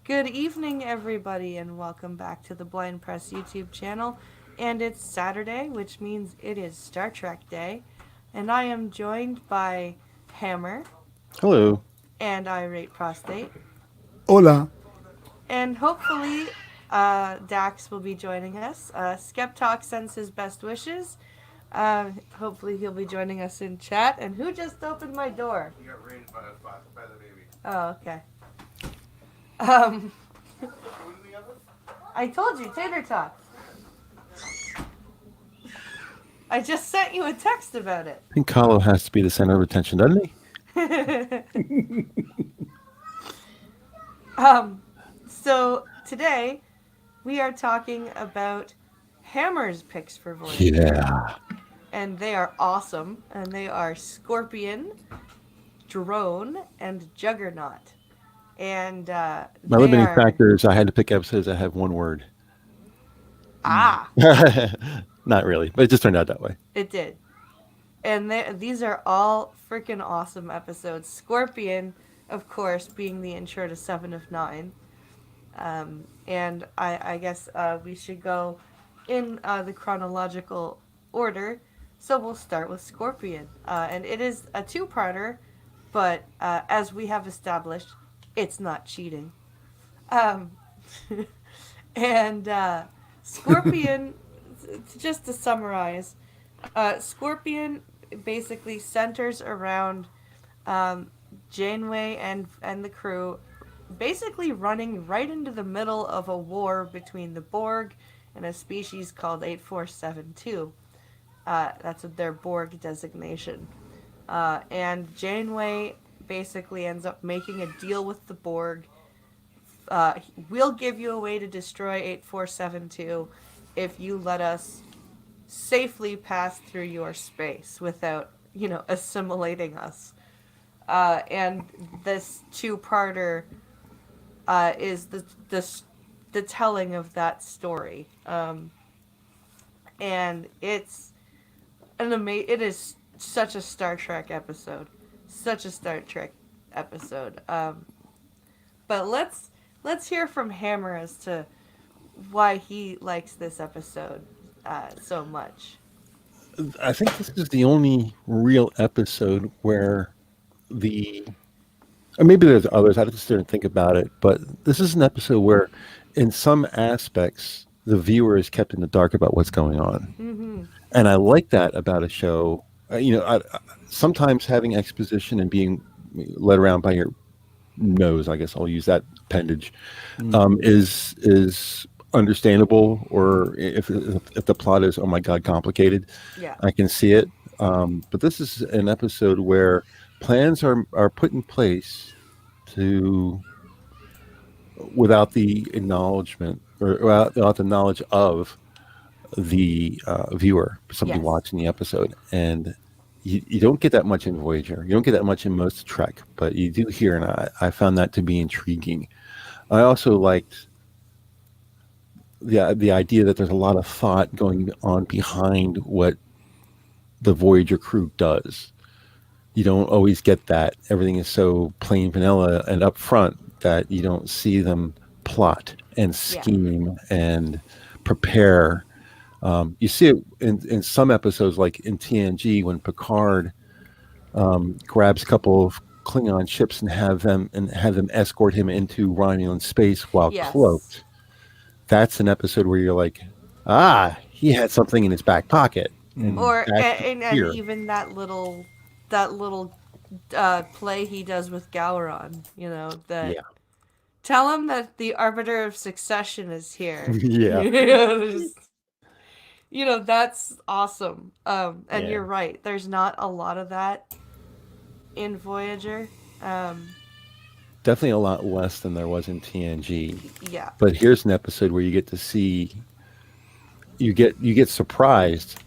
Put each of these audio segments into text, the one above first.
Good evening, everybody, and welcome back to the Blind Press YouTube channel. And it's Saturday, which means it is Star Trek Day. And I am joined by Hammer Hello. and Irate Prostate. Hola. And hopefully, Dax will be joining us. Skeptalk sends his best wishes. Hopefully, he'll be joining us in chat. And who just opened my door? You got raised by the baby. Oh, okay. Um, Put food in the oven? I told you, tater tots. I just sent you a text about it. I think Kahlo has to be the center of attention, doesn't he? So today we are talking about Hammer's picks for Voyager. Yeah. And they are awesome. And they are Scorpion, Drone, and Juggernaut. And My they limiting are... factor is I had to pick episodes that have one word. Ah! Not really, but it just turned out that way. It did. And these are all freaking awesome episodes. Scorpion, of course, being the intro to 7 of 9. And I guess we should go in the chronological order. So we'll start with Scorpion. And it is a two-parter, but as we have established, it's not cheating. Um, and Scorpion, just to summarize, Scorpion basically centers around Janeway and the crew basically running right into the middle of a war between the Borg and a species called 8472. That's their Borg designation. And Janeway basically ends up making a deal with the Borg. We'll give you a way to destroy 8472 if you let us safely pass through your space without, assimilating us. And this two-parter is the telling of that story. And it's it is such a Star Trek episode. Such a Star Trek episode. But let's hear from Hammer as to why he likes this episode so much. I think this is the only real episode where or maybe there's others, I just didn't think about it, but this is an episode where, in some aspects, the viewer is kept in the dark about what's going on. Mm-hmm. And I like that about a show. Sometimes having exposition and being led around by your nose, I guess I'll use that appendage, is understandable. Or if the plot is, oh my god, complicated, Yeah. I can see it. But this is an episode where plans are put in place to, without the acknowledgement or without the knowledge of the viewer, somebody Yes. watching the episode. And you don't get that much in Voyager. You don't get that much in most Trek, but you do here, and I found that to be intriguing. I also liked the idea that there's a lot of thought going on behind what the Voyager crew does. You don't always get that. Everything is so plain vanilla and upfront that you don't see them plot and Yeah. scheme and prepare. You see it in some episodes, like in TNG, when Picard grabs a couple of Klingon ships and have them escort him into Romulan space while Yes. cloaked. That's an episode where you're like, he had something in his back pocket. Or Back and here. even that little play he does with Gowron, that Yeah. tell him that the arbiter of succession is here. Yeah. That's awesome. And Yeah. you're right. There's not a lot of that in Voyager. Definitely a lot less than there was in TNG. Yeah. But here's an episode where you get to see, you get surprised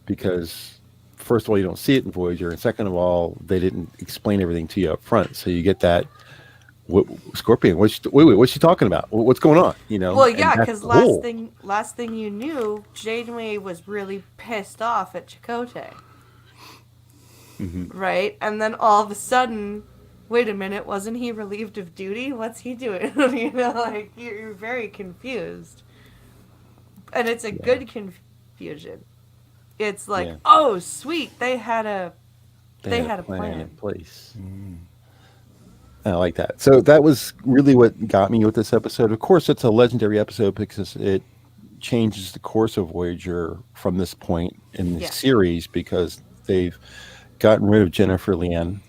because, first of all, you don't see it in Voyager, and second of all, they didn't explain everything to you up front, so you get that. Scorpion? Wait, what's she talking about? What's going on? Well, yeah, and that's because the whole- last thing you knew, Janeway was really pissed off at Chakotay. Mhm. Right? And then all of a sudden, wait a minute, wasn't he relieved of duty? What's he doing? Like you're very confused, and it's a Yeah. good confusion. It's like, Yeah. oh, sweet, They they had a had a plan in plan. place. I like that. So that was really what got me with this episode. Of course, it's a legendary episode because it changes the course of Voyager from this point in the Yeah, series because they've gotten rid of Jennifer Leanne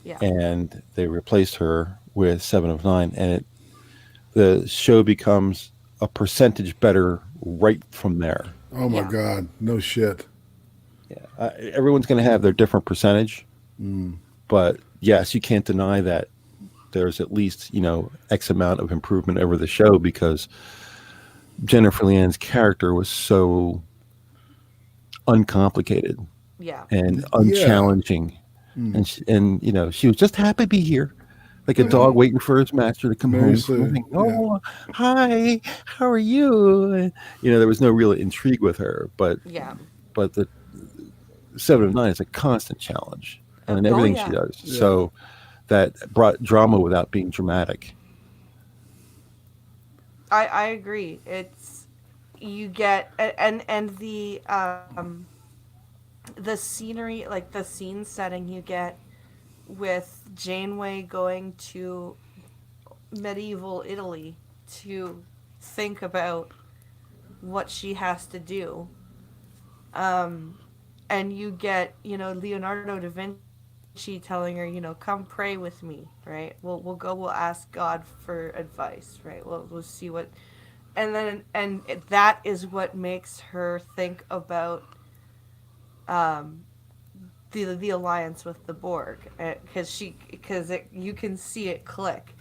yeah, and they replaced her with Seven of Nine, and the show becomes a percentage better right from there. Oh my yeah, God, no shit. Yeah, everyone's going to have their different percentage, but yes, you can't deny that there's at least X amount of improvement over the show because Jennifer Leanne's character was so uncomplicated yeah. and Yeah. unchallenging, and she was just happy to be here, like a dog waiting for his master to come home from Seriously, work. yeah. Oh, hi, how are you? And, there was no real intrigue with her, but Yeah. the Seven of Nine is a constant challenge, and in Oh everything she yeah. does. Yeah. So that brought drama without being dramatic. I agree. It's you get and the scenery, like the scene setting you get with Janeway going to medieval Italy to think about what she has to do. And you get, Leonardo da Vinci telling her, come pray with me, right? We'll go, we'll ask God for advice, right? We'll see what, that is what makes her think about the alliance with the Borg, because you can see it click,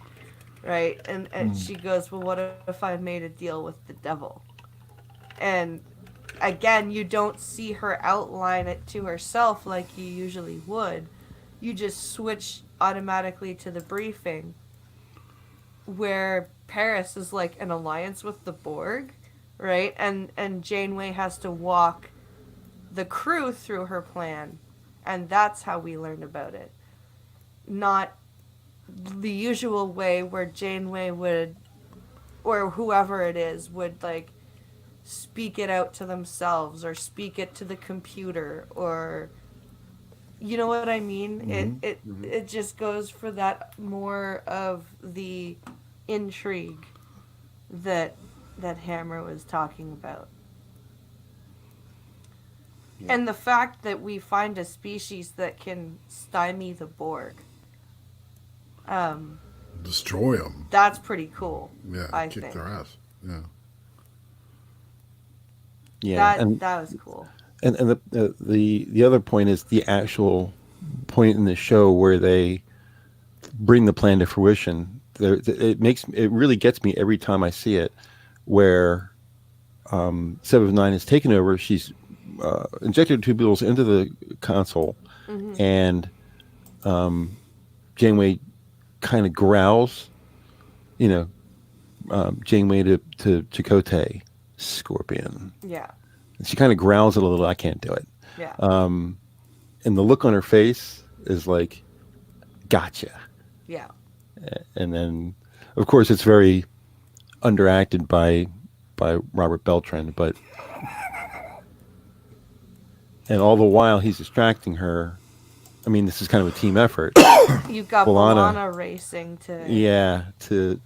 right? And she goes, well, what if I made a deal with the devil? And again, you don't see her outline it to herself like you usually would. You just switch automatically to the briefing where Paris is like an alliance with the Borg, right? And Janeway has to walk the crew through her plan, and that's how we learn about it. Not the usual way where Janeway would, or whoever it is, would like speak it out to themselves or speak it to the computer, or you know what I mean. It just goes for that more of the intrigue that Hammer was talking about. And the fact that we find a species that can stymie the Borg, Destroy them. that's pretty cool. Yeah, I kick think their ass. Yeah. Yeah, that was cool. and the other point is the actual point in the show where they bring the plan to fruition. It really gets me every time I see it, where Seven of Nine is taken over. She's injected tubules into the console, and Janeway kind of growls, Janeway to Chakotay, Scorpion. Yeah, And she kind of growls it a little. I can't do it. yeah, And the look on her face is like, gotcha. yeah, And then, of course, it's very underacted by Robert Beltran, but and all the while he's distracting her. I mean, this is kind of a team effort. You've got B'Elanna. B'Elanna racing to. Yeah, to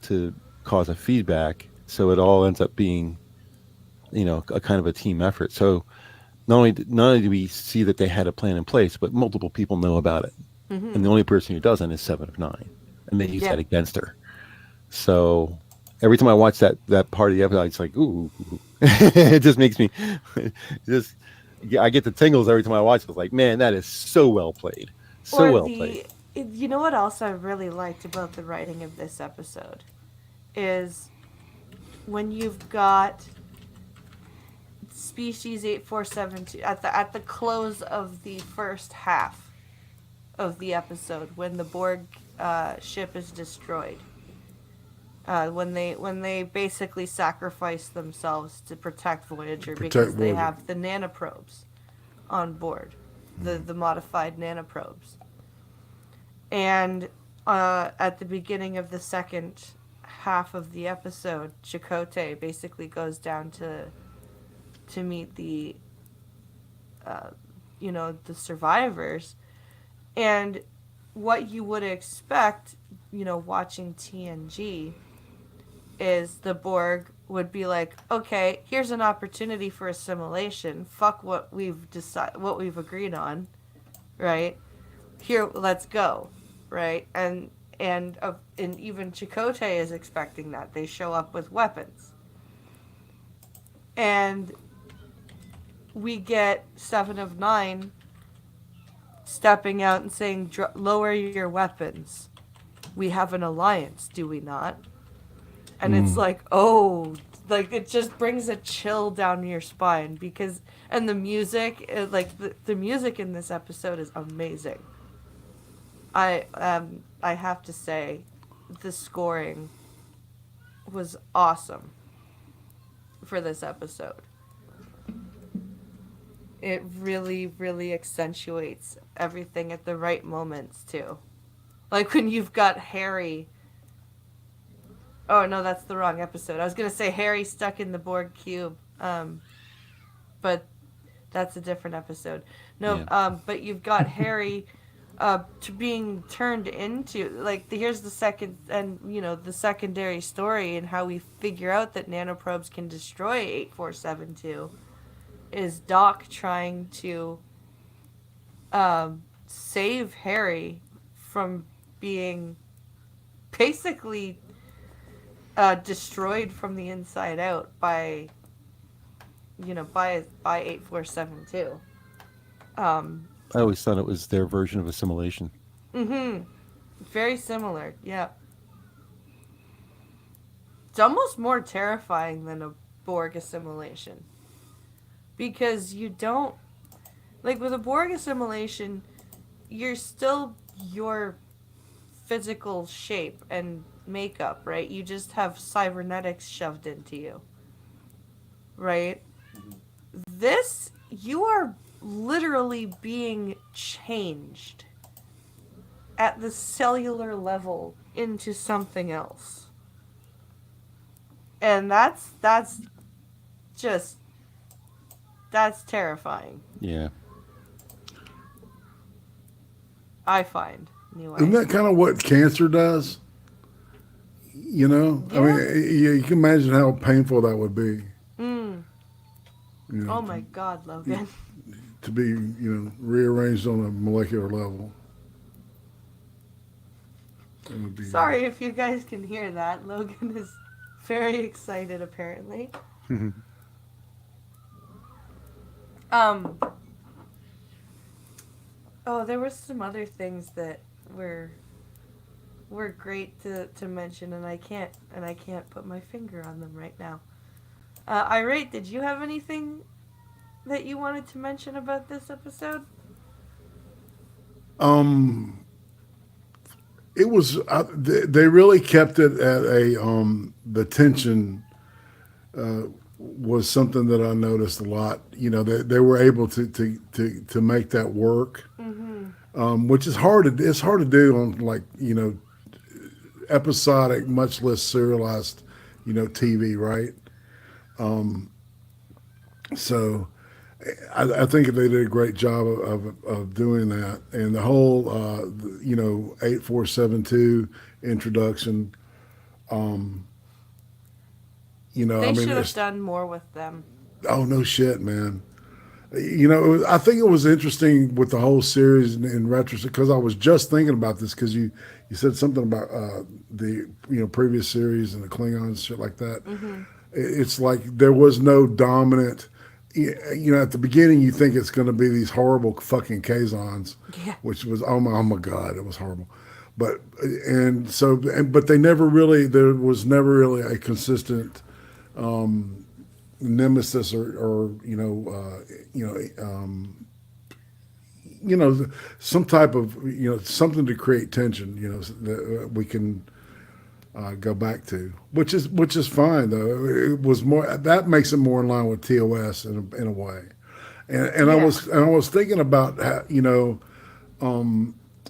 cause a feedback, so it all ends up being, a kind of a team effort. So not only do we see that they had a plan in place, but multiple people know about it, and the only person who doesn't is Seven of Nine, and they use Yeah. that against her. So every time I watch that part of the episode, it's like, ooh, it just makes me just. Yeah, I get the tingles every time I watch it. It's like, man, that is so well played, so well played. You know what else I really liked about the writing of this episode is when you've got species 8472 at the close of the first half of the episode, when the Borg ship is destroyed, when they basically sacrifice themselves to protect Voyager because they Voyager. have the nanoprobes on board, the modified nanoprobes. And at the beginning of the second half of the episode, Chakotay basically goes down to meet the the survivors, and what you would expect, watching TNG, is the Borg would be like, okay, here's an opportunity for assimilation. Fuck what we've agreed on, right? Here, let's go, right? And even Chakotay is expecting that. They show up with weapons, and we get Seven of Nine stepping out and saying, lower your weapons. We have an alliance, do we not? And it's like, oh, like it just brings a chill down your spine and the music, the music in this episode is amazing. I have to say, the scoring was awesome for this episode. It really, really accentuates everything at the right moments, too. Like when you've got Harry... Oh, no, that's the wrong episode. I was going to say Harry stuck in the Borg cube, but that's a different episode. No, Yeah. But you've got Harry to being turned into... Like, here's the second... And, the secondary story and how we figure out that nanoprobes can destroy 8472... is Doc trying to save Harry from being basically destroyed from the inside out by 8472. I always thought it was their version of assimilation. Very similar, yeah. It's almost more terrifying than a Borg assimilation. Because you don't... Like, with a Borg assimilation, you're still your physical shape and makeup, right? You just have cybernetics shoved into you. Right? This, you are literally being changed at the cellular level into something else. And that's just... That's terrifying. Yeah. I find, anyway. Isn't that kind of what cancer does? I mean, you can imagine how painful that would be. Oh my God, Logan. To be, rearranged on a molecular level. It would be, Sorry if you guys can hear that. Logan is very excited, apparently. Oh, there were some other things that were great to mention, and I can't put my finger on them right now. Irate, did you have anything that you wanted to mention about this episode? It was they really kept it at the tension was something that I noticed a lot. They were able to make that work, which is hard. It's hard to do on episodic, much less serialized, TV, right? So I think they did a great job of doing that, and the whole 8472 introduction. They should have done more with them. Oh, no shit, man. I think it was interesting with the whole series in retrospect, because I was just thinking about this, because you said something about the previous series and the Klingons and shit like that. It's like there was no dominant. At the beginning you think it's going to be these horrible fucking Kazons, which was oh my god, it was horrible. But but they never really, there was never really a consistent nemesis or some type of something to create tension that we can go back to, which is fine though. It was more that makes it more in line with TOS in a way, and I was thinking about how,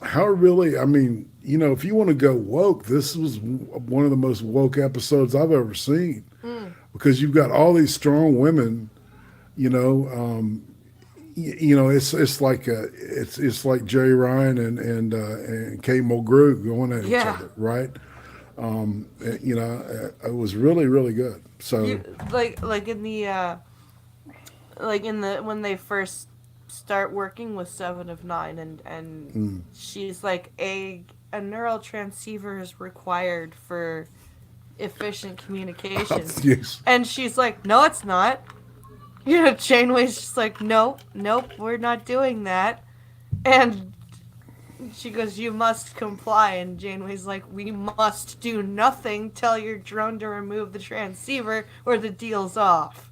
how really, I mean, if you want to go woke, this was one of the most woke episodes I've ever seen Mm. because you've got all these strong women, you know, it's like it's like Jerry Ryan and Kate Mulgrew going at each Yeah. other, right? It was really really good. So You like in the when they first start working with Seven of Nine, and she's like a neural transceiver is required for efficient communication, yes, and she's like, no, it's not. Janeway's just like, nope, we're not doing that, and she goes, you must comply, and Janeway's like, we must do nothing. Tell your drone to remove the transceiver, or the deal's off.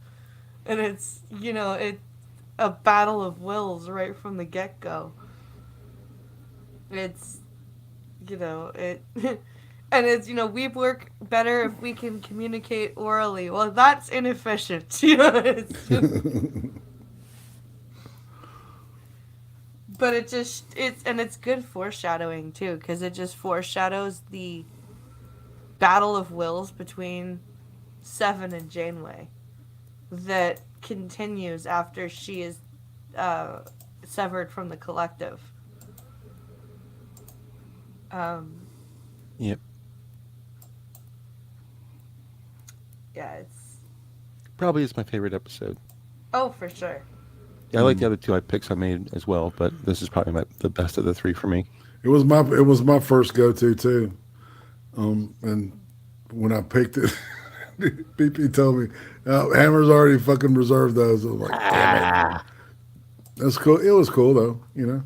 And it's a battle of wills right from the get go. It's it and it's we work better if we can communicate orally. Well, that's inefficient. It's just, but it's good foreshadowing too, because it just foreshadows the battle of wills between Seven and Janeway that continues after she is severed from the collective. Yep. Yeah, it's Probably is my favorite episode. for sure. Yeah, I like the other two I picks I made as well, but this is probably the best of the three for me. it was my first go to too. And when I picked it, BP told me, Hammer's already fucking reserved those. I was like, damn it. That's cool. It was cool though.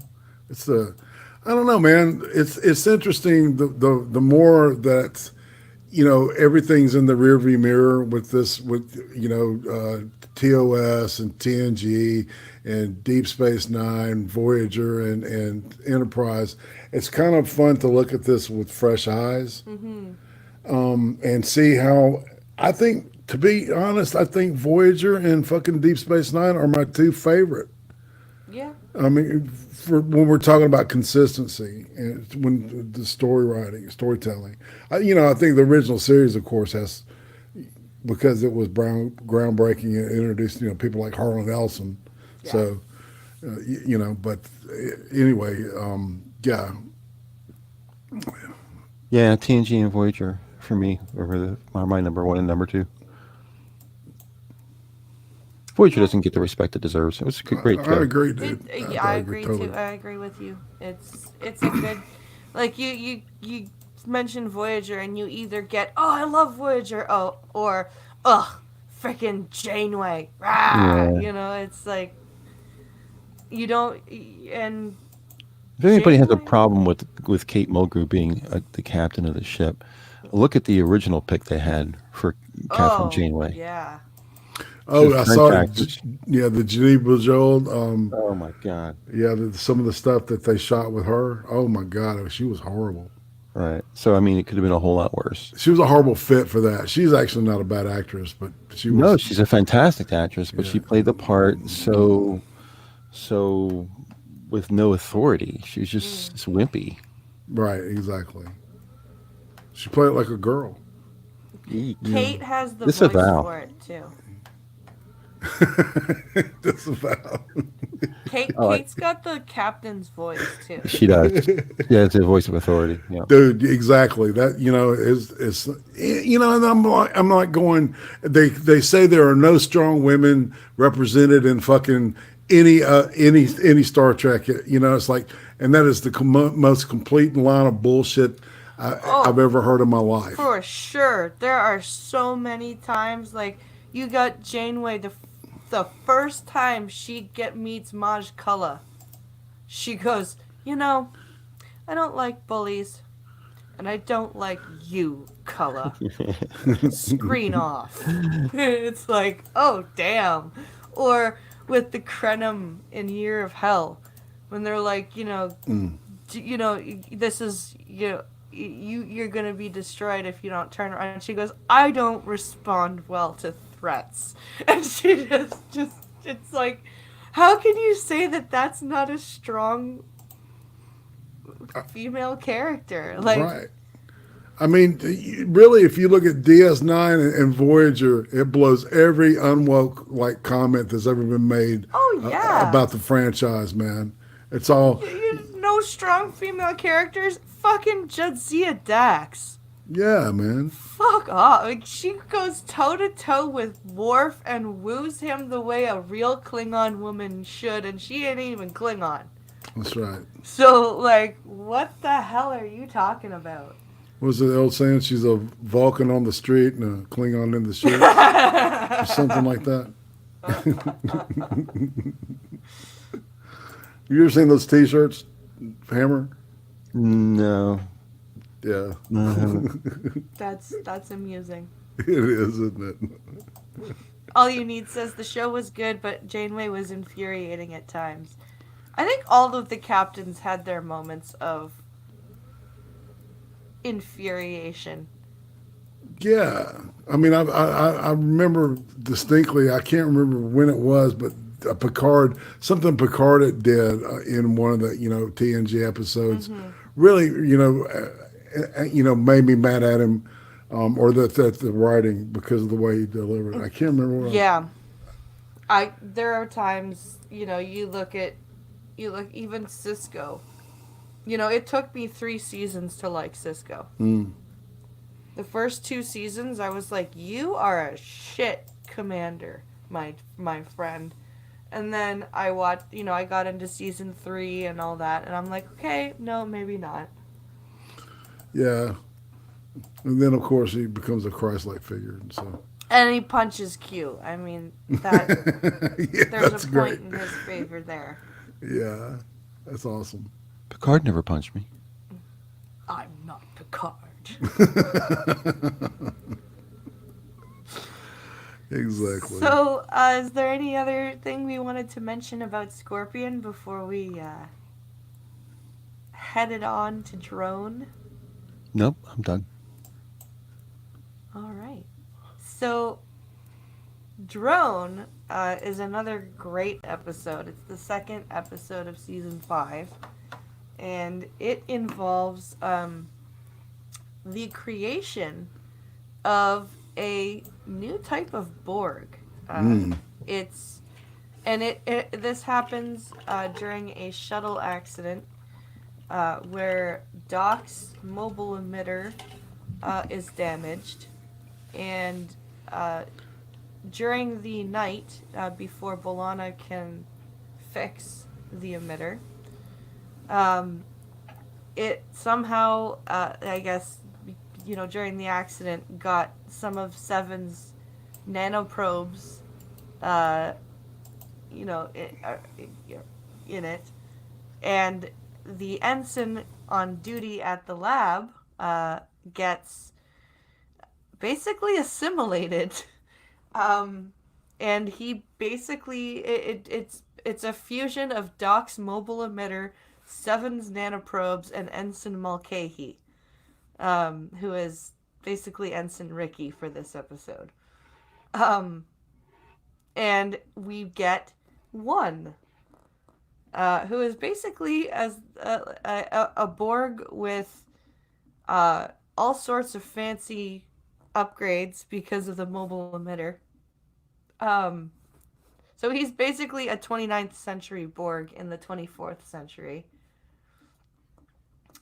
It's I don't know, man. It's interesting. The more that everything's in the rearview mirror with TOS and TNG and Deep Space Nine, Voyager and Enterprise. It's kind of fun to look at this with fresh eyes. And see how, I think, to be honest, I think Voyager and fucking Deep Space Nine are my two favorite. Yeah. I mean, for when we're talking about consistency and when the storytelling, I think the original series, of course, has, because it was groundbreaking and introduced people like Harlan Ellison. Yeah. So, but anyway, yeah. Yeah, TNG and Voyager for me are my number one and number two. Voyager doesn't get the respect it deserves. It was a great I show. agree, dude. I agree totally. too. I agree with you. It's a good, like you mentioned Voyager, and you either get, oh, I love Voyager, or freaking Janeway, rah! Yeah. It's like you don't. And If anybody has a Janeway? problem with Kate Mulgrew being the captain of the ship, look at the original pick they had for Catherine Janeway. Yeah. Oh, I Just saw French it. actors. Yeah, the Geneva Joel. Oh my god! Yeah, some of the stuff that they shot with her. Oh my god, she was horrible. Right. So I mean, it could have been a whole lot worse. She was a horrible fit for that. She's actually not a bad actress, but she was. No, she's a fantastic actress, but Yeah. she played the part so with no authority. She was just wimpy. Right, exactly. She played it like a girl. Kate has the Disavow. voice for it too. That's about. Kate's got the captain's voice too. She does. She has a voice of authority. Yeah. Dude, exactly. That is and I'm like going. They say there are no strong women represented in fucking any Star Trek. It's like, and that is the most complete line of bullshit I've ever heard in my life. For sure. There are so many times, like, you got Janeway, the first time she meets Maj Kula, she goes, I don't like bullies, and I don't like you, Kula. Screen off. It's like, oh, damn. Or with the Krenim in Year of Hell, when they're like, this is, you're going to be destroyed if you don't turn around. And she goes, I don't respond well to threats. And she just it's like, how can you say that that's not a strong female character. Like, Right. I mean, really, if you look at DS9 and Voyager, it blows every unwoke like comment that's ever been made oh yeah, about the franchise, man. It's all, no strong female characters. Fucking Jadzia Dax. yeah, man. Fuck off. Like, she goes toe to toe with Worf and woos him the way a real Klingon woman should, and she ain't even Klingon. That's right. So, like, what the hell are you talking about? Was the old saying she's a Vulcan on the street and a Klingon in the street? Or something like that. You ever seen those T-shirts, Hammer? No. Yeah, That's amusing. it is, isn't it? All You Need says the show was good, but Janeway was infuriating at times. I think all of the captains had their moments of infuriation. Yeah, I mean, I remember distinctly. I can't remember when it was, but something Picard did in one of the TNG episodes, really made me mad at him, or that the writing because of the way he delivered it. I can't remember what. Yeah. There are times, you look even Cisco. It took me 3 seasons to like Cisco. The first 2 seasons, I was like, you are a shit commander, my friend. And then I watched, I got into season 3 and all that, and I'm like, okay, no, maybe not. Yeah, and then of course he becomes a Christ-like figure, and so. And he punches Q. I mean, that Yeah, there's that's a great. point in his favor there. Yeah, that's awesome. Picard never punched me. I'm not Picard. Exactly. So, is there any other thing we wanted to mention about Scorpion before we headed on to Drone? Nope, I'm done. All right. So, Drone is another great episode. It's the 2nd episode of season 5, and it involves the creation of a new type of Borg. This happens during a shuttle accident where Doc's mobile emitter is damaged, and during the night before B'Elanna can fix the emitter, it somehow, I guess, during the accident, got some of Seven's nanoprobes, in it, and the ensign on duty at the lab gets basically assimilated, and he basically it's a fusion of Doc's mobile emitter, Seven's nanoprobes, and Ensign Mulcahy, who is basically Ensign Ricky for this episode. And we get one, who is basically as a Borg with all sorts of fancy upgrades because of the mobile emitter. So he's basically a 29th century Borg in the 24th century.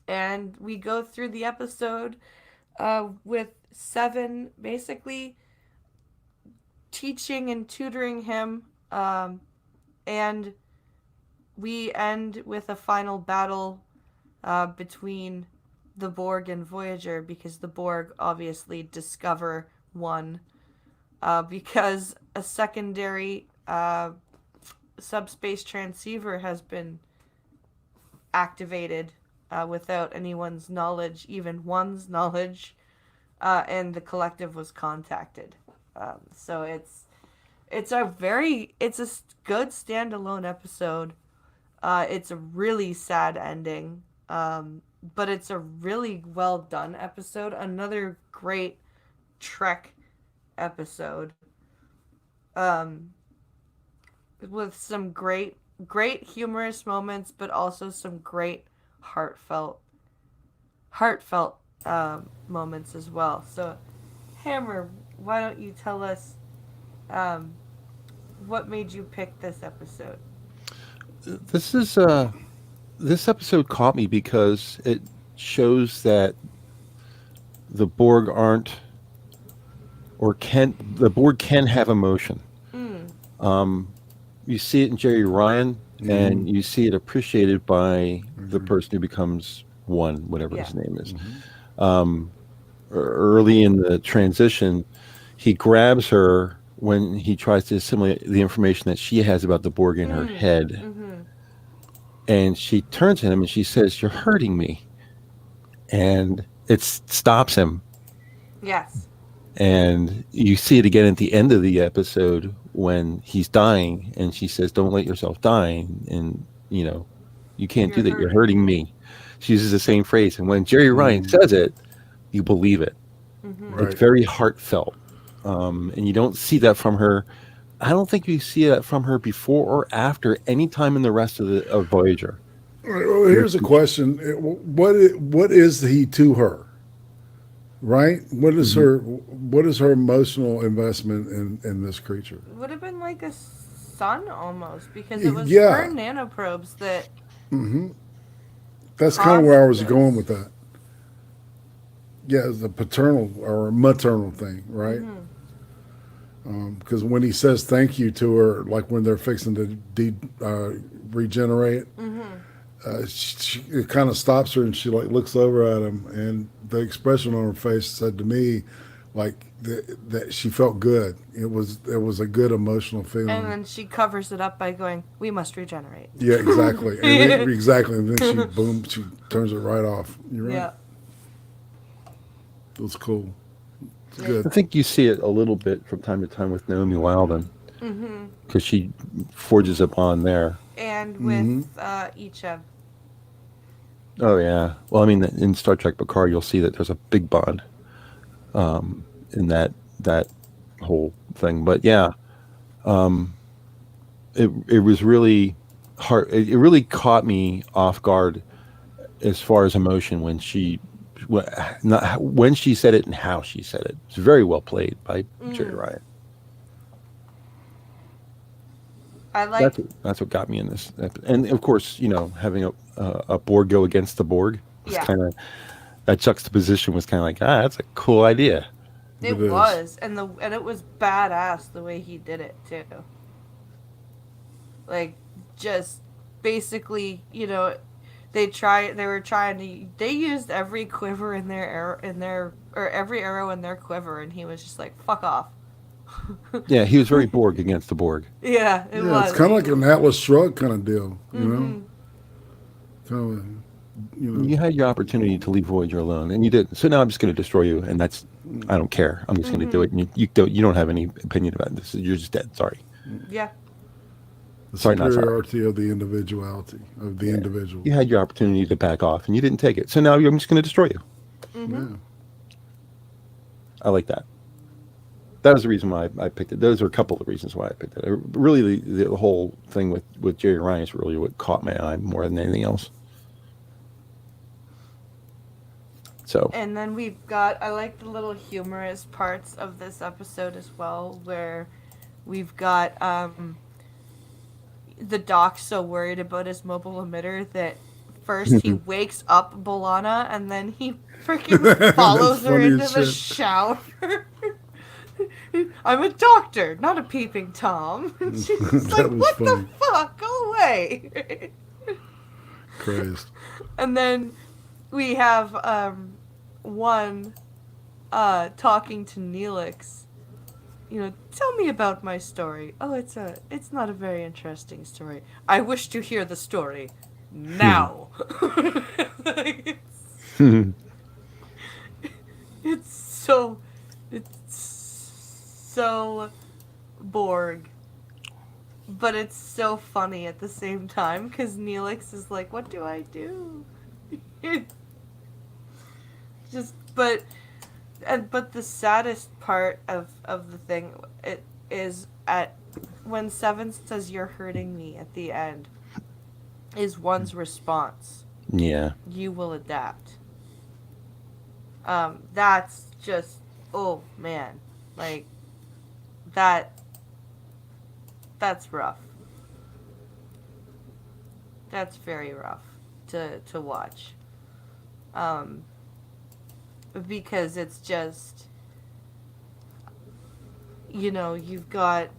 And we go through the episode with Seven basically teaching and tutoring him, and we end with a final battle between the Borg and Voyager, because the Borg obviously discover one, because a secondary subspace transceiver has been activated without anyone's knowledge, even one's knowledge, and the collective was contacted. So it's a good standalone episode. It's a really sad ending, but it's a really well done episode. Another great Trek episode, with some great humorous moments, but also some great heartfelt moments as well. So, Hammer, why don't you tell us um, what made you pick this episode? This is this episode caught me because it shows that the Borg aren't or can the Borg can have emotion. Mm, You see it in Jerry Ryan, and you see it appreciated by the person who becomes one, whatever yeah. his name is. Early in the transition, he grabs her when he tries to assimilate the information that she has about the Borg in her head. Mm-hmm. And she turns to him and she says, "You're hurting me." And it stops him. Yes. And you see it again at the end of the episode when he's dying and she says, "Don't let yourself die." And, you can't do that. You're hurting me. She uses the same phrase. And when Jerry Ryan says it, you believe it. Mm-hmm. Right. It's very heartfelt. And you don't see that from her. I don't think you see that from her before or after any time in the rest of Voyager. All right, well, here's a question: what is he to her? Right? What is her emotional investment in this creature? It would have been like a son almost because it was Yeah. her nanoprobes that. That's kind of where I was Caused going this. with that. Yeah, it's a paternal or maternal thing, right? Because when he says thank you to her, like when they're fixing to regenerate, it kind of stops her and she like looks over at him, and the expression on her face said to me, like that she felt good. It was a good emotional feeling. And then she covers it up by going, "We must regenerate." Yeah, exactly. Exactly. And then she turns it right off. You're right. Yeah. It was cool. It's Yeah. good. I think you see it a little bit from time to time with Naomi Wilden because she forges a bond there. And with Icheb. Oh yeah. Well, I mean, in Star Trek Picard, you'll see that there's a big bond in that whole thing. But yeah, it was really hard. It really caught me off guard as far as emotion when she said it and how she said it. It's very well played by Jerry Ryan. I like. That's what got me in this, and of course, having a Borg go against the Borg was Yeah. kind of that juxtaposition was kind of like, that's a cool idea. It It is. was, and it was badass the way he did it too. Like, just basically, they used every quiver in every arrow in their quiver, and he was just like, "Fuck off." Yeah, he was very Borg against the Borg. Yeah, it Yeah, was. it's kind of like an Atlas Shrugged kind of deal, you know. Kind of, You had your opportunity to leave Voyager alone, and you didn't. So now I'm just going to destroy you, and I don't care. I'm just going to do it, and you don't have any opinion about this. You're just dead. Sorry. Yeah. the Sorry, not sorry. superiority of the individuality of the individual. You had your opportunity to back off, and you didn't take it. So now I'm just going to destroy you. Yeah. I like that. That was the reason why I picked it. Those are a couple of reasons why I picked it. Really, the whole thing with Jerry Ryan is really what caught my eye more than anything else. So. And then I like the little humorous parts of this episode as well, where we've got the Doc so worried about his mobile emitter that first he wakes up B'Elanna and then he freaking follows her funny into as the shit. shower. I'm a doctor, not a peeping Tom. And she's just That like, was what funny. the fuck? Go away. Crazed. And then we have one talking to Neelix. Tell me about my story. Oh, it's not a very interesting story. I wish to hear the story now. It's so Borg, but it's so funny at the same time because Neelix is like, "What do I do?" But the saddest part of the thing it is at when Seven says, "You're hurting me" at the end is one's response. Yeah. you will adapt. That's just, oh man, like that. That's rough. That's very rough to watch. Um, because it's just, you've got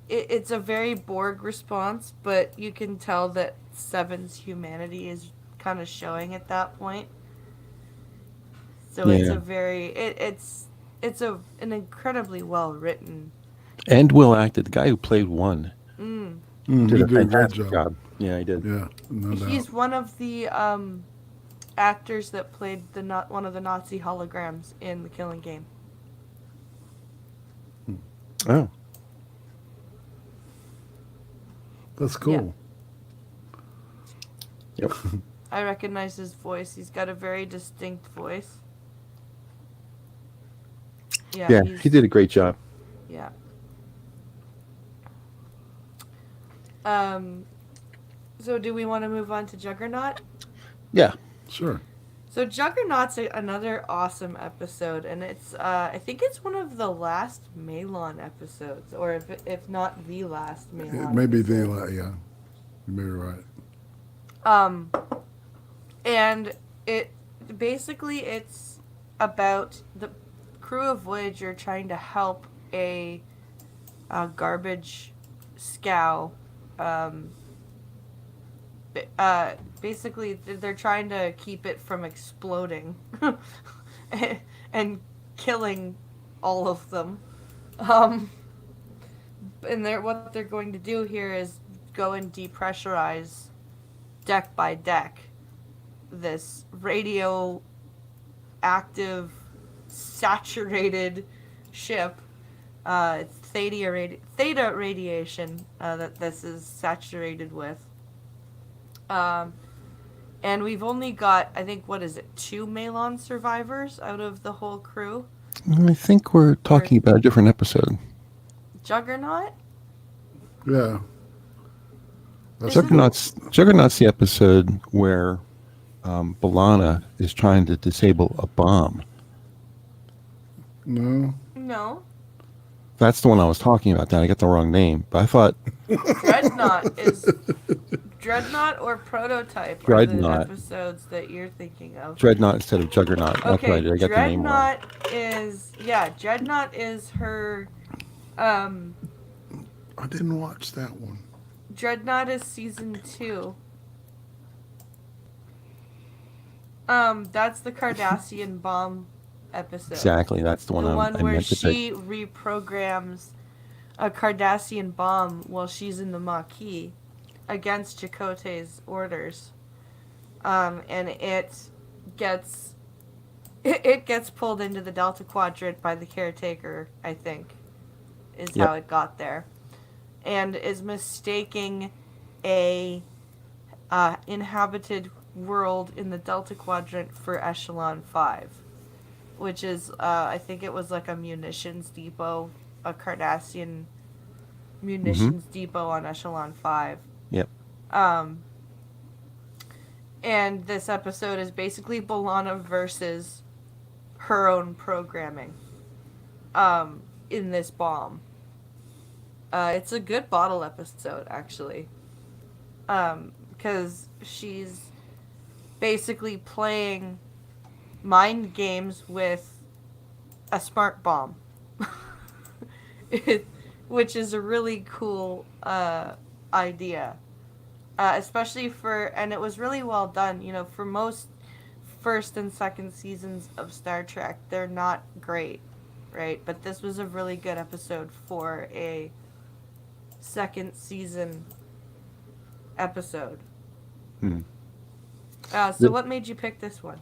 it's a very Borg response, but you can tell that Seven's humanity is kind of showing at that point. So it's Yeah. a very it's an incredibly well written. And Will acted. The guy who played one Mm, did He a did a great fantastic job. job. Yeah, he did. Yeah, no doubt. he's one of the actors that played one of the Nazi holograms in The Killing Game. Oh, That's cool. yep. I recognize his voice. He's got a very distinct voice. Yeah, Yeah, he did a great job. Yeah. Um, so do we want to move on to Juggernaut? Yeah. Sure. So Juggernaut's another awesome episode, and it's I think it's one of the last Malon episodes, or if not the last Malon. It may be episode. yeah. You may be right. And it's about the crew of Voyager trying to help a garbage scow. Basically, they're trying to keep it from exploding and killing all of them. And what they're going to do here is go and depressurize deck by deck this radioactive, saturated ship. It's theta radiation that this is saturated with. And we've only got, I think, 2 Malon survivors out of the whole crew. I think we're talking about a different episode. Juggernaut? Yeah. Juggernaut's the episode where B'Elanna is trying to disable a bomb. No. No. That's the one I was talking about. Then I got the wrong name, but I thought Dreadnought or Prototype Dreadnought. are the episodes that you're thinking of. Dreadnought instead of Juggernaut. That's Okay, right. I got the name wrong. Dreadnought is her. I didn't watch that one. Dreadnought is season 2. That's the Cardassian bomb episode. Exactly. That's the one. The one I where meant to she pick. reprograms a Cardassian bomb while she's in the Maquis against Chakotay's orders. And it gets pulled into the Delta Quadrant by the caretaker, I think, is how it got there, and is mistaking a inhabited world in the Delta Quadrant for Echelon 5, which is, I think it was like a munitions depot, a Cardassian munitions depot on Echelon 5. Yep. And this episode is basically B'Elanna versus her own programming in this bomb. It's a good bottle episode, actually. Because she's basically playing mind games with a smart bomb. Which is a really cool idea. Especially and it was really well done. For most first and second seasons of Star Trek, they're not great, right? But this was a really good episode for a second season episode. So what made you pick this one?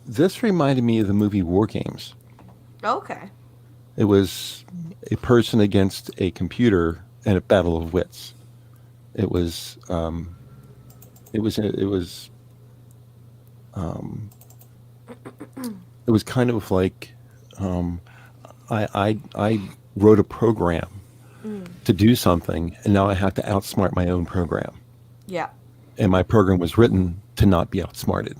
This reminded me of the movie War Games. Okay. It was a person against a computer and a battle of wits. It was kind of like I wrote a program to do something, and now I have to outsmart my own program. Yeah. and my program was written to not be outsmarted.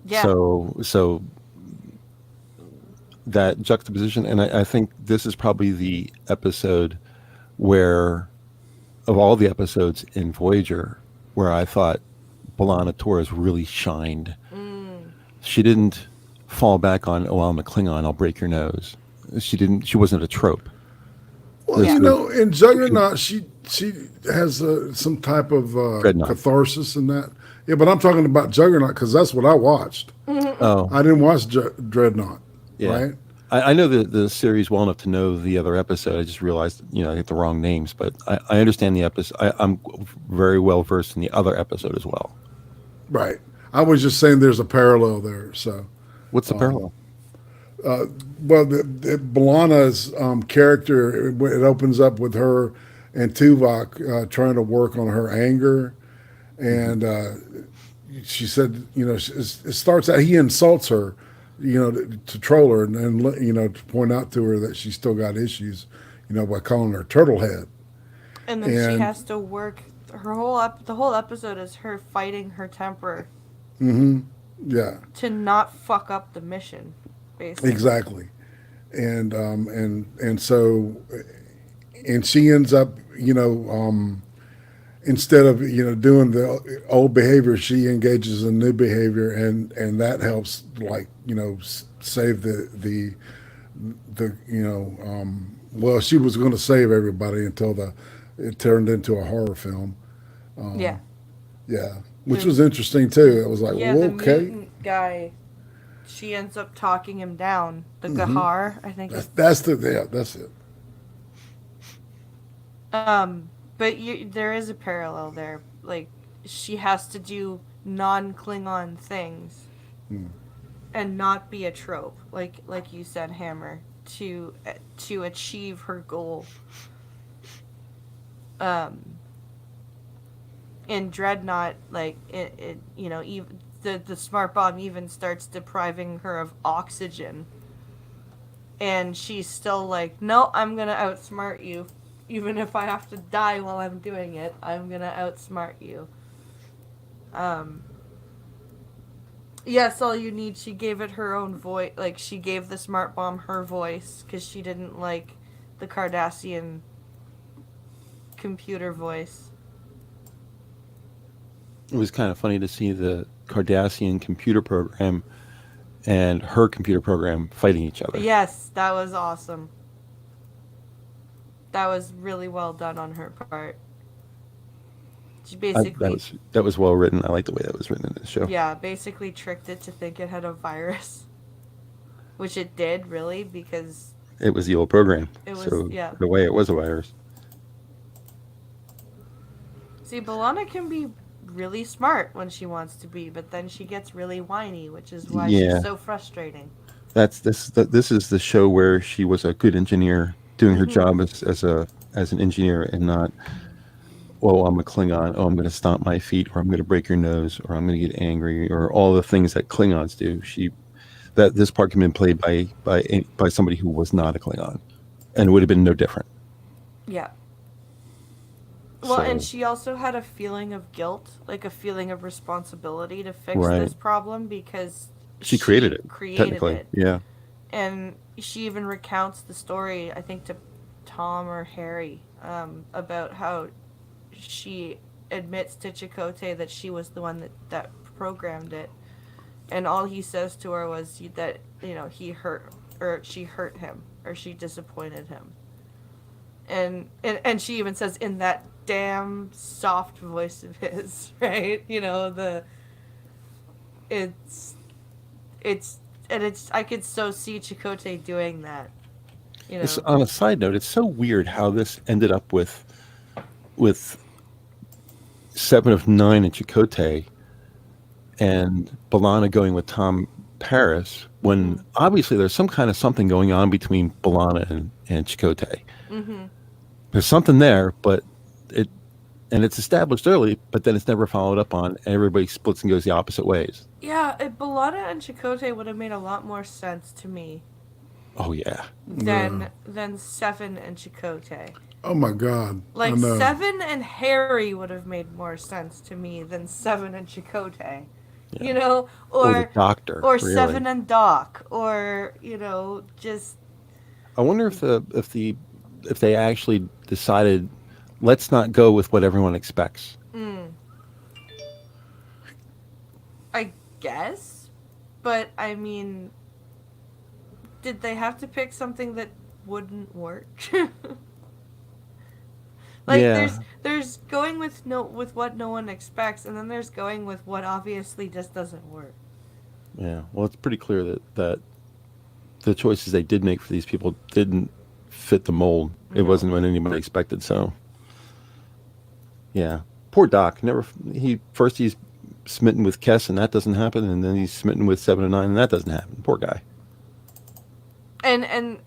Yeah. So that juxtaposition, and I think this is probably the episode where, of all the episodes in Voyager, where I thought B'Elanna Torres really shined. She didn't fall back on, oh, I'm a Klingon, I'll break your nose. She wasn't a trope. Well, Yeah. you know, in Juggernaut, she has some type of Dreadnought. catharsis in that. Yeah, but I'm talking about Juggernaut because that's what I watched. Oh, I didn't watch Dreadnought, yeah. right? I know the series well enough to know the other episode. I just realized, I get the wrong names, but I understand the episode. I'm very well versed in the other episode as well. Right. I was just saying there's a parallel there. So, What's the parallel? well, the B'Elanna's character, it opens up with her and Tuvok trying to work on her anger. And she said, it starts out, he insults her, to troll her and to point out to her that she's still got issues, by calling her turtle head. And then she And- has to work the whole episode is her fighting her temper Yeah, to not fuck up the mission, basically. exactly. And so, and she ends up, instead of doing the old behavior, she engages in new behavior, and that helps, like, save the well, she was going to save everybody until it turned into a horror film. Yeah. Yeah, which was interesting too. It was like, Yeah, well, the okay, mutant guy, she ends up talking him down. The Gahar, I think. that's it. But there is a parallel there. Like, she has to do non-Klingon things and not be a trope, like you said, Hammer, to achieve her goal. In Dreadnought, like even the smart bomb even starts depriving her of oxygen, and she's still like, no, I'm gonna outsmart you, even if I have to die while I'm doing it. I'm gonna outsmart you. Yes, all you need. She gave it her own voice. Like, she gave the smart bomb her voice because she didn't like the Cardassian computer voice. It was kind of funny to see the Cardassian computer program and her computer program fighting each other. Yes, that was awesome. That was really well done on her part. She basically, that was well written. I like the way that was written in the show. yeah, basically tricked it to think it had a virus, which it did, really, because It was the old program. It was- so yeah. the way it was a virus. see, B'Elanna can be really smart when she wants to be, but then she gets really whiny, which is why Yeah. she's so frustrating. This is the show where she was a good engineer doing her job as an engineer, and not, well, I'm a Klingon, oh, I'm going to stomp my feet, or I'm going to break your nose, or I'm going to get angry, or all the things that Klingons do. This part can have been played by somebody who was not a Klingon, and it would have been no different. Yeah. Well, and So- she also had a feeling of guilt, like a feeling of responsibility to fix Right. this problem because She created it, created technically. it. Yeah. And she even recounts the story, I think, to Tom or Harry, about how she admits to Chakotay that she was the one that programmed it. And all he says to her was that, he hurt, or she hurt him, or she disappointed him. And she even says, in that damn soft voice of his, right? I could so see Chakotay doing that. On a side note, it's so weird how this ended up with 7 of 9 in Chakotay and B'Elanna going with Tom Paris, when obviously there's some kind of something going on between B'Elanna and Chakotay. Mm-hmm. There's something there, but it's established early, but then it's never followed up on, and everybody splits and goes the opposite ways. Yeah, B'Elanna and Chakotay would have made a lot more sense to me Oh yeah. than Seven and Chakotay. Oh my God. I Like know. Seven and Harry would have made more sense to me than Seven and Chakotay. You know, Or the doctor, or really. Seven and Doc, or you know, just I wonder if they actually decided, let's not go with what everyone expects. I guess. But I mean, did they have to pick something that wouldn't work? Like Yeah, there's going with with what no one expects, and then there's going with what obviously just doesn't work. yeah. Well, it's pretty clear that the choices they did make for these people didn't fit the mold. It No. wasn't what anybody expected. So, yeah. Poor Doc. Never. He's smitten with Kess, and that doesn't happen, and then he's smitten with 7 and 9, and that doesn't happen. Poor guy. And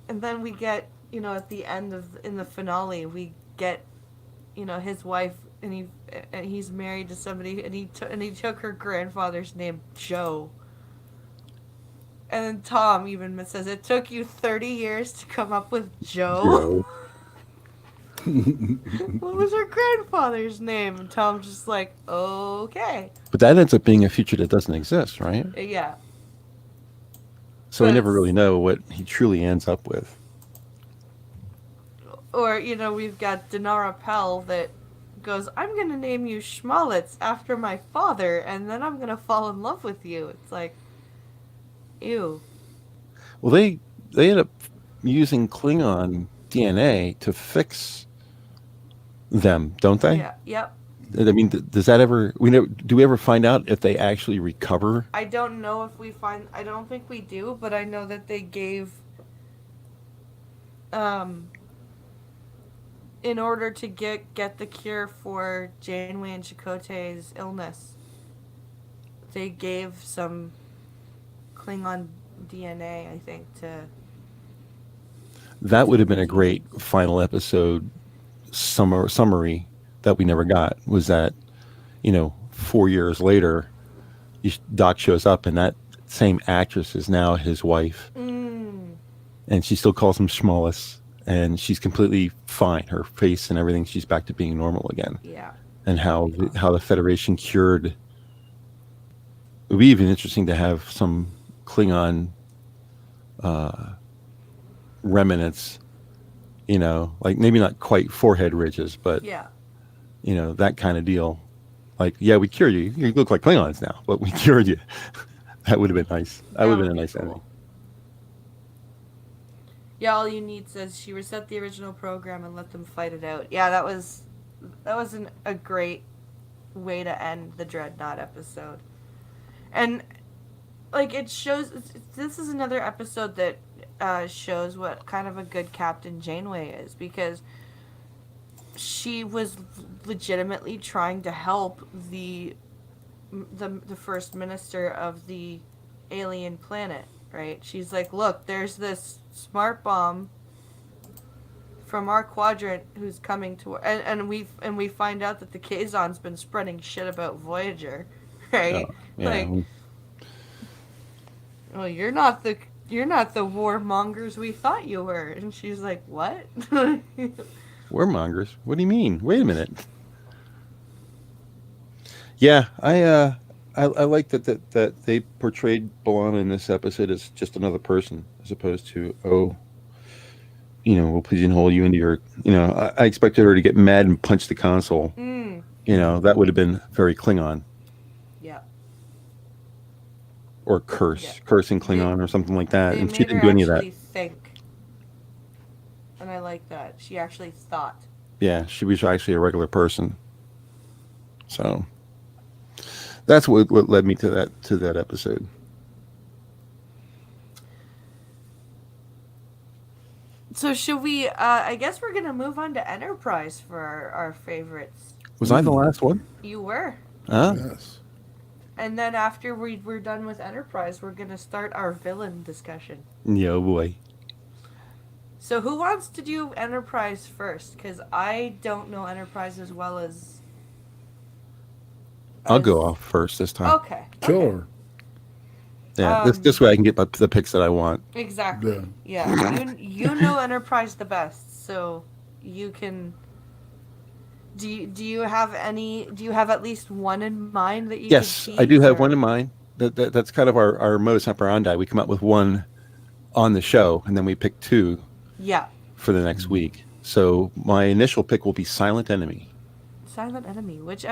then we get, you know, at the end of in the finale we get, you know, his wife, and he's married to somebody, and he took her grandfather's name, Joe. And then Tom even says, it took you 30 years to come up with Joe? What was her grandfather's name? And Tom's just like, okay. But that ends up being a future that doesn't exist, right? Yeah. So we But never really it's- know what he truly ends up with. Or, you know, we've got Dinara Pell that goes, I'm going to name you Schmolitz after my father, and then I'm going to fall in love with you. It's like, ew. Well, they end up using Klingon DNA to fix them, don't they? Yeah, yep. I mean, does that ever? Do we ever find out if they actually recover? I don't know if I don't think we do, but I know that they gave, in order to get the cure for Janeway and Chakotay's illness, they gave some Klingon DNA, I think, to... That would have been a great final episode summary that we never got. Was that, 4 years later, Doc shows up and that same actress is now his wife, and she still calls him Schmollis, and she's completely fine. Her face and everything, she's back to being normal again. Yeah. And how the Federation cured. It would be even interesting to have some Klingon remnants, like maybe not quite forehead ridges, but Yeah. That kind of deal. Like, yeah, we cured you. You look like Klingons now, but we cured you. That would have been nice. That would have been a nice ending. Yeah, all you need says she reset the original program and let them fight it out. Yeah, that was a great way to end the Dreadnought episode. And like it shows, this is another episode that shows what kind of a good Captain Janeway is, because she was legitimately trying to help the first minister of the alien planet, right? She's like, look, there's this smart bomb from our quadrant who's coming to, and we find out that the Kazon's been spreading shit about Voyager, right? Yeah. Like, well, you're not the warmongers we thought you were. And she's like, what? Warmongers? What do you mean? Wait a minute. Yeah, I like that they portrayed B'Elanna in this episode as just another person, as opposed to, we'll pigeonhole you into your, I expected her to get mad and punch the console. That would have been very Klingon. Yeah. Or cursing Klingon or something like that. They And she made didn't her do any of that. actually think. And I like that. She actually thought. Yeah, she was actually a regular person. So that's what led me to that episode. So should we, I guess we're going to move on to Enterprise for our favorites. Was I the last one? You were. Huh? Yes. And then after we're done with Enterprise, we're going to start our villain discussion. Yeah, oh boy. So who wants to do Enterprise first? Because I don't know Enterprise as well as... I'll go off first this time. Okay. Sure. Yeah, this way I can get the picks that I want. Exactly. Yeah. You know Enterprise the best, so... you can. Do you have any? Do you have at least one in mind that you? Yes, could I do tease, have or- one in mind. That's kind of our modus operandi. We come up with one on the show, and then we pick two Yeah, for the next week. So my initial pick will be Silent Enemy. Silent Enemy. Which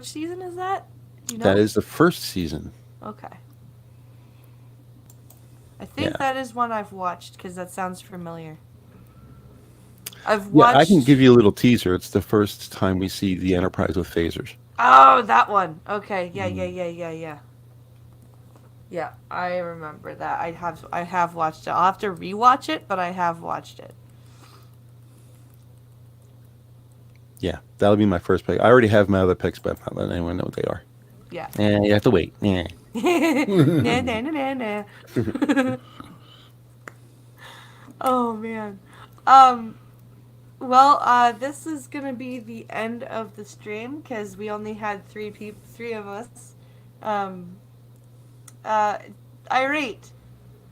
season is that? Do you know? That is the first season. Okay. I think Yeah. that is one I've watched because that sounds familiar. I've Yeah, watched. I can give you a little teaser. It's the first time we see the Enterprise with phasers. Oh, that one. Okay. Yeah. Mm. Yeah, I remember that. I have watched it. I'll have to rewatch it, but I have watched it. Yeah, that'll be my first pick. I already have my other picks, but I'm not letting anyone know what they are. Yeah. You have to wait. Nah, nah, nah, nah, nah. Oh man. Well, this is gonna be the end of the stream because we only had three of us. Irate,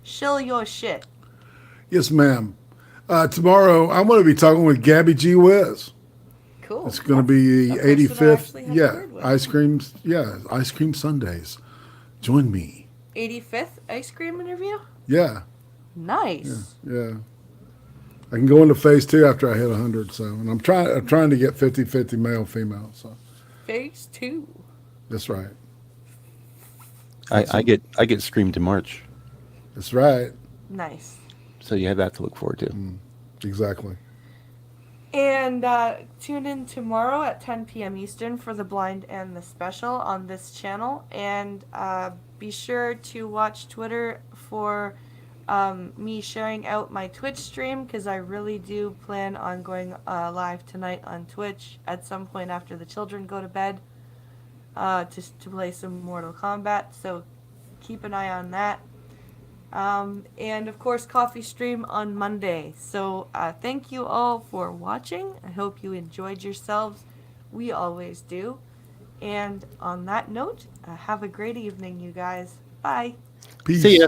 shill your shit. Yes, ma'am. Tomorrow, I'm going to be talking with Gabby G. Wiz. Cool. It's going to be the a person I 85th. actually have Yeah, heard with. ice cream Sundays. Join me. 85th ice cream interview. Yeah, Nice. yeah. I can go into phase 2 after I hit 100. So, and I'm trying to get 50-50 male female. So Phase 2. that's right. I get streamed in March, That's right. Nice. so you have that to look forward to. Exactly. And tune in tomorrow at 10 p.m. Eastern for the blind and the special on this channel. And be sure to watch Twitter for me sharing out my Twitch stream because I really do plan on going live tonight on Twitch at some point after the children go to bed to play some Mortal Kombat. So keep an eye on that. And of course, coffee stream on Monday. So thank you all for watching. I hope you enjoyed yourselves. We always do. And on that note, have a great evening, you guys. Bye. Peace. See ya.